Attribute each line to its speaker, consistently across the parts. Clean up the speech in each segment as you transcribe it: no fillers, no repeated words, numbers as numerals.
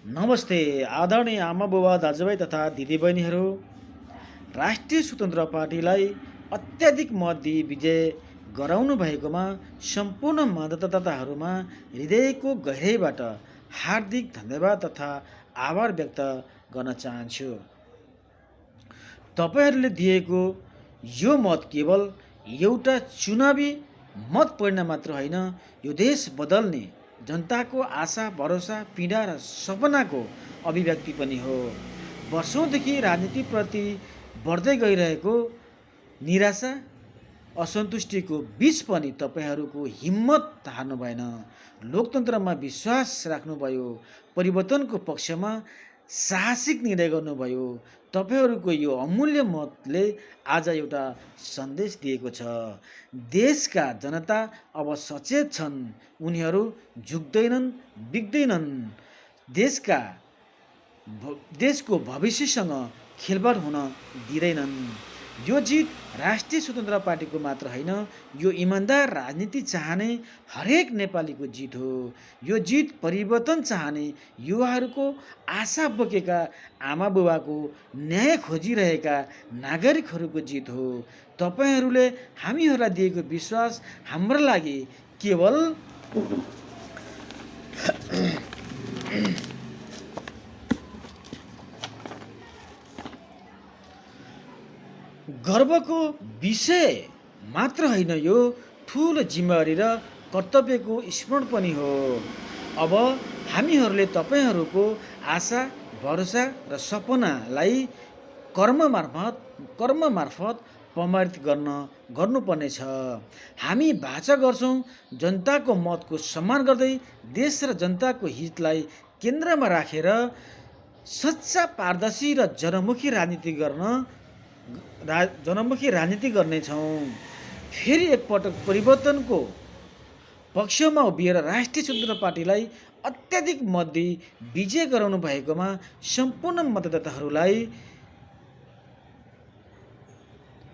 Speaker 1: नमस्ते आदरणीय आमा बुबा दाजुभाइ तथा दिदीबहिनीहरू। राष्ट्रिय स्वतन्त्र पार्टीलाई अत्याधिक मत दिई विजय गराउनु भएकोमा सम्पूर्ण मतदाताहरूमा हृदयको गहिराइबाट हार्दिक धन्यवाद तथा आभार व्यक्त गर्न चाहन्छु। तपाईहरूले दिएको यो मत केवल एउटा चुनावी मत परिणाम मात्र होइन, यो देश बदल्ने जनताको आशा भरोसा पीडा र सपनाको अभिव्यक्ति पनि हो। वर्षौँदेखि राजनीतिप्रति बढ्दै गइरहेको निराशा असन्तुष्टिको बीच पनि तपाईहरूको हिम्मत हार्नु भएन, लोकतन्त्रमा विश्वास राख्नुभयो, परिवर्तनको पक्षमा साहसिक निर्णय गर्नुभयो। तपाईहरूको यो अमूल्य मतले आज एउटा सन्देश दिएको छ। देशका जनता अब सचेत छन्, उनीहरू झुक्दैनन्, बिग्दैनन्। देशको भविष्यसँग खेलबाड हुन दिँदैनन्। यो जित राष्ट्रिय स्वतन्त्र पार्टीको मात्र होइन, यो इमान्दार राजनीति चाहने हरेक नेपालीको जित हो। यो जित परिवर्तन चाहने युवाहरूको आशा बोकेका आमा बुबाको न्याय खोजिरहेका नागरिकहरूको जित हो। तपाईहरूले हामीहरूलाई दिएको विश्वास हाम्रो लागि केवल गर्वको विषय मात्र होइन, यो ठुलो जिम्मेवारी र कर्तव्यको स्मरण पनि हो। अब हामीहरूले तपाईहरूको आशा भरोसा र सपनालाई कर्म मार्फत प्रमाणित गर्नुपर्नेछ। हामी भाषा गर्छौँ, जनताको मतको सम्मान गर्दै देश र जनताको हितलाई केन्द्रमा राखेर सच्चा पारदर्शी र जनमुखी राजनीति गर्नेछौँ। फेरि एकपटक परिवर्तनको पक्षमा उभिएर राष्ट्रिय स्वतन्त्र पार्टीलाई अत्याधिक मत दिई विजय गराउनु भएकोमा सम्पूर्ण मतदाताहरूलाई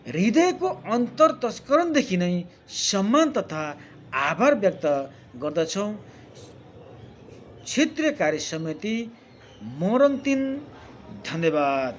Speaker 1: हृदयको अन्तर्तस्करणदेखि नै सम्मान तथा आभार व्यक्त गर्दछौँ। क्षेत्रीय कार्य समिति मोरङ 3, धन्यवाद।